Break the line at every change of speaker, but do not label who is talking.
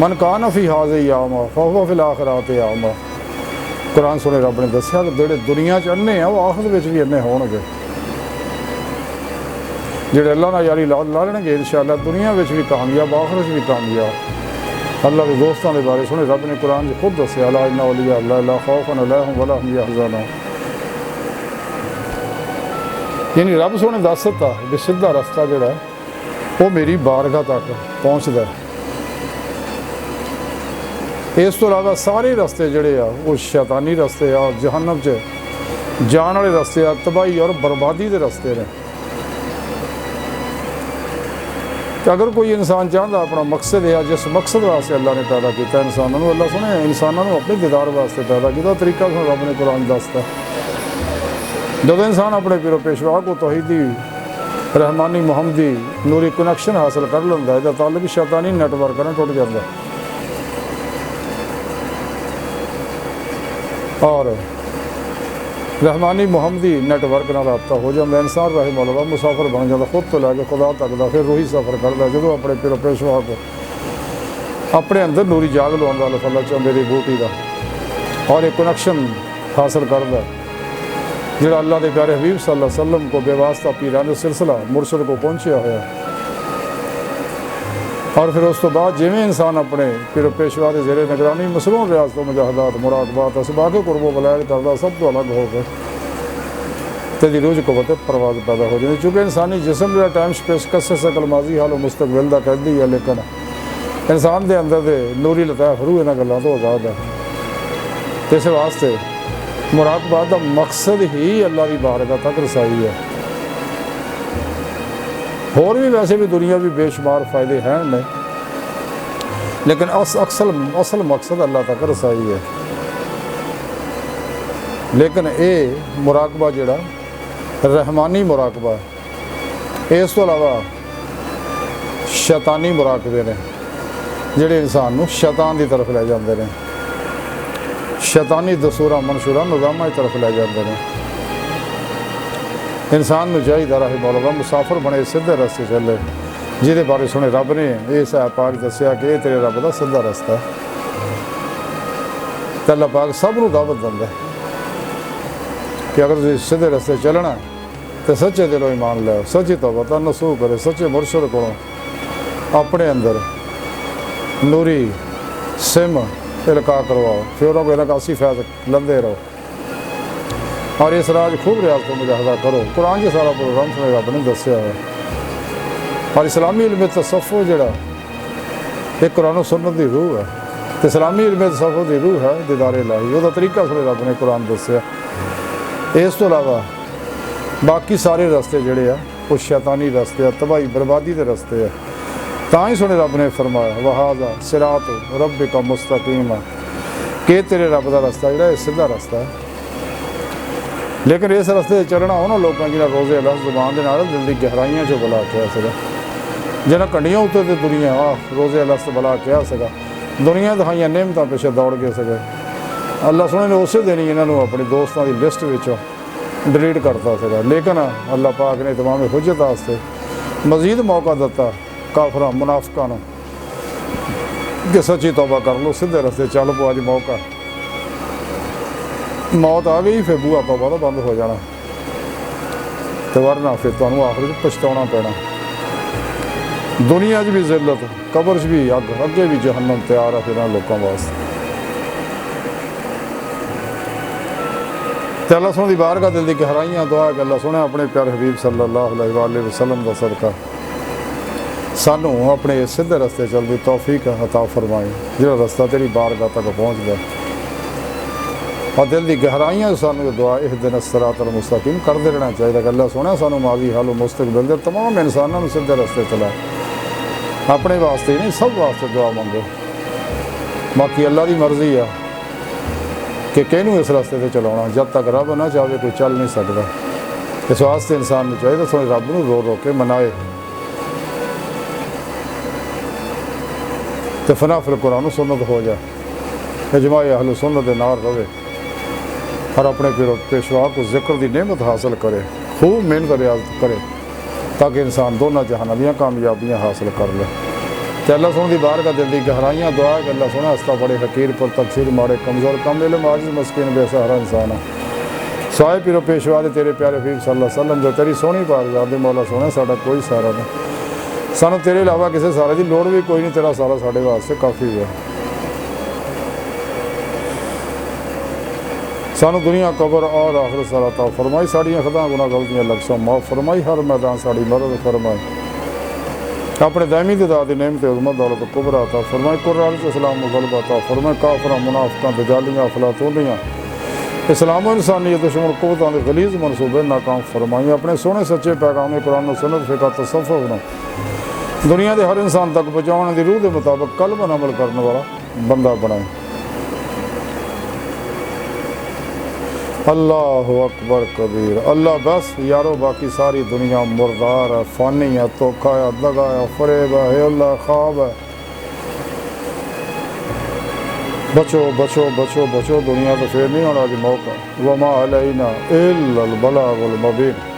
من کان فی ہٰذہ اعمیٰ فہو فی الآخرۃ اعمیٰ۔ قرآن سنے رب نے دسیا کہ جڑے دنیا چ انے ہیں وہ آخرت وچ بھی انے ہون گے، جڑے اللہ نال یاری لا لین گے انشاءاللہ دنیا وچ بھی کامیاب آخرت بھی کامیاب۔ اللہ کے دوستاں دے بارے سنے رب نے قرآن چ خود دسیا الا ان اولیاء اللہ لا خوف علیہم ولا هم یحزنون، یعنی رب سونے دس دتا کہ سیدھا رستہ جڑا وہ میری بارگاہ تک پہنچدا ہے۔ اس تو علاوہ سارے رستے جڑے آ وہ شیطانی رستے آ، جہنم چ جان والے رستے آ، تباہی اور بربادی دے رستے نے۔ کہ اگر کوئی انسان چاہتا اپنا مقصد ہے جس مقصد واسطے اللہ نے پیدا کیا انسانوں، اللہ سنے انسانوں اپنے دیدار واسطے پیدا کیا، طریقہ سن رب نے قرآن دستا۔ جب انسان اپنے پیرو پیشوا کو توحیدی رحمانی محمدی نوری کنیکشن حاصل کر لینا ہے، تعلق شیطانی نیٹ ورک نے ٹوٹ جاتا ہے، اور رحمانی محمدی نیٹ ورک نہ رابطہ ہو جاتا ہے، انسان رحم اللہ مسافر بن جاتا خود تو لے کے خدا تک دا، پھر روحی سفر کرتا جب اپنے پیرو پیشوا کو اپنے اندر نوری جاگ لوا اللہ تعالیٰ چاہتے دی بوٹی کا، اور ایک کنیکشن حاصل کرتا جڑا اللہ دے پیارے حبیب صلی اللہ علیہ وسلم کو بے واسطہ پیران سلسلہ مرشد کو پہنچیا ہوا، اور پھر اس تو بعد جویں انسان اپنے پیر و پیشوا دے زیر نگرانی مسلوں ریاستوں مجاہدات مراقبات اسباق قرب و بلائل کردا سب تو الگ ہو گئے تیری روح قوت پرواز پیدا ہو جاتی، چونکہ انسانی جسم جو ٹائم سپیس کسے شکل ماضی حال و مستقبل دا قیدی ہے، لیکن انسان دے اندر دے نوری لطائف روح انہاں گلاں تو آزاد ہے۔ اس واسطے مراقبات دا مقصد ہی اللہ دی بارگاہ تک رسائی ہے۔ اور بھی ویسے بھی دنیا بھی بے شمار فائدے ہیں نہیں، لیکن اصل مقصد اللہ تک رسائی ہے۔ لیکن اے مراقبہ جڑا رحمانی مراقبہ ہے، اس تو علاوہ شیطانی مراقبے نے جڑے انسان نو شیطان دی طرف لے جاندے نے، شیطانی دستوراں منشوراں نظاماں کی طرف لے جاندے نے۔ انسان نو چاہیے راہ مولا مسافر بنے سیدھے رستے چلے، جہدے بارے سنے رب نے یہ صاحب پاک دسیا کہ یہ تیرے رب دا سیدھا رستہ ہے۔ تو اللہ پاک سب نو دعوت دیندا ہے کہ اگر تسی سیدھے رستے چلنا تو سچے دلوں ایمان لے، سچی توبہ نصوح کرے، سچے مرشد کو اپنے اندر نوری سم القاء کرواؤ، پھر انہوں کو انعکاسی فیض لندے رہو، اور اس راج خوب ریاضت و مجاہدہ کرو۔ قرآن کے سارا پروگرام سنے رب نے دسیا ہے۔ اور اسلامی علم تصوف جڑا ایک قرآن و سنت دی روح ہے، تو اسلامی علم تصوف دی روح ہے دیدار الہی، وہ طریقہ سنے رب نے قرآن دسیا۔ اس تو علاوہ باقی سارے رستے جڑے ہیں وہ شیطانی رستے ہیں، تباہی بربادی دے رستے ہیں۔ تاں ہی سنے رب نے فرمایا وَهَذَا صِرَاطُ رَبِّكَ مُسْتَقِيمًا، کہ تیرے رب دا رستہ جڑا ہے سیدھا رستہ ہے۔ لیکن اس رستے چلنا انہوں لوگوں جنہیں روزے اللہ زبان دے نال دل دی گہرائیاں چو بلا کیا سکا، جنہیں کنڈیاں اتنے تے دنیا روزے اللہ سے بلا کیا سکا، دنیا دکھائیاں نعمتاں پیچھے دوڑ گئے سکے۔ اللہ سنے نے اسی دن ہی انہوں اپنی دوستاں دی لسٹ وچوں ڈیلیٹ کرتا سکا، لیکن اللہ پاک نے تمام حجت واسطے مزید موقع دیتا کافراں منافقاں نوں کہ سچی توبہ کر لو، سیدھے رستے چل پو، اج موقع موت آ گئی پھر بوہا توبہ تو بند ہو جانا، تو ورنہ پھر تمہیں آخر پچھتاؤنا پینا۔ دنیا بھی ذلت، قبر بھی اگ، اگے بھی جہنم تیار ہے پھر لوگوں واسطے۔ تو اللہ سونے دی بارگاہ دل دی گہرائیاں دعا کہ اللہ سونے اپنے پیارے حبیب صلی اللہ علیہ وآلہ وسلم دا صدقہ سانوں اپنے سیدھے رستے چل دی توفیق عطا فرمائی، جہاں رستہ تیری بارگاہ تک پہنچ گیا، اور دل دی گہرائیاں سانوں دعا اہدنا الصراط المستقیم کرتے رہنا چاہیے کہ اللہ سونا سانوں ماضی حال و مستقبل دے تمام انسانوں سیدھے رستے چلا، اپنے واسطے نہیں سب واسطے دعا منگو۔ باقی اللہ دی مرضی ہے کہ کینوں اس راستے سے چلاونا، جب تک رب نہ چاہے کوئی چل نہیں سکتا۔ اس واسطے انسان نو چاہیے سونے رب نو رو رو کے منائے، تو فنا فی القرآن و سنت ہو جائے، اجماع اہل سنت دے نال رہے، اور اپنے پیشوا کو ذکر دی نعمت حاصل کرے، خوب محنت ریاضت کرے، تاکہ انسان دونوں جہان دیاں کامیابیاں حاصل کر لے۔ تے اللہ سونے دی بارگاہ دل دی گہرائیاں دعا کہ اللہ سونا ہستا بڑے حقیر پر تقصیر ماڑے کمزور کم علم عاجز مسکین بے سہارا انسان سائے پیرو پیشوا دے تیرے پیارے حبیب صلی اللہ علیہ وسلم جو تیری سونی بارگاہ دے مولا سونا ساڈا کوئی سہارا نہیں سانو تیرے علاوہ کسی سہارے دی لوڑ بھی کوئی نہیں تیرا سہارا ساڈے واسطے کافی ہے سانو دنیا قبر اور آخرت سارا عطا فرمائی ساڑیاں خطاں گناہ غلطیاں لکساں معاف فرمائی ہر میدان ساڑی مدد فرمائی اپنے دائمی تعداد نعمت عظمت دولت کبرا عطا فرمائی قرآن اسلام و غلبہ عطا فرمائی کافراں منافقاں دجالیاں افلاطونیاں اسلام و انسانیت دشمن قوتاں دے غلیظ منصوبے ناکام فرمائی اپنے سونے سچے پیغام قرآن و سنت فقہ تصوف نو دنیا دے ہر انسان تک پہنچانے دی روح دے مطابق قلب عمل کرنے والا بندہ بنائے اللہ اکبر کبیر اللہ بس یارو باقی ساری دنیا مردار ہے فانی ہے دھوکا ہے دغا ہے فریب ہے اللہ خواب ہے بچو بچو بچو بچو دنیا تو پھر نہیں ہونا جی موقع وما علینا الا البلاغ المبین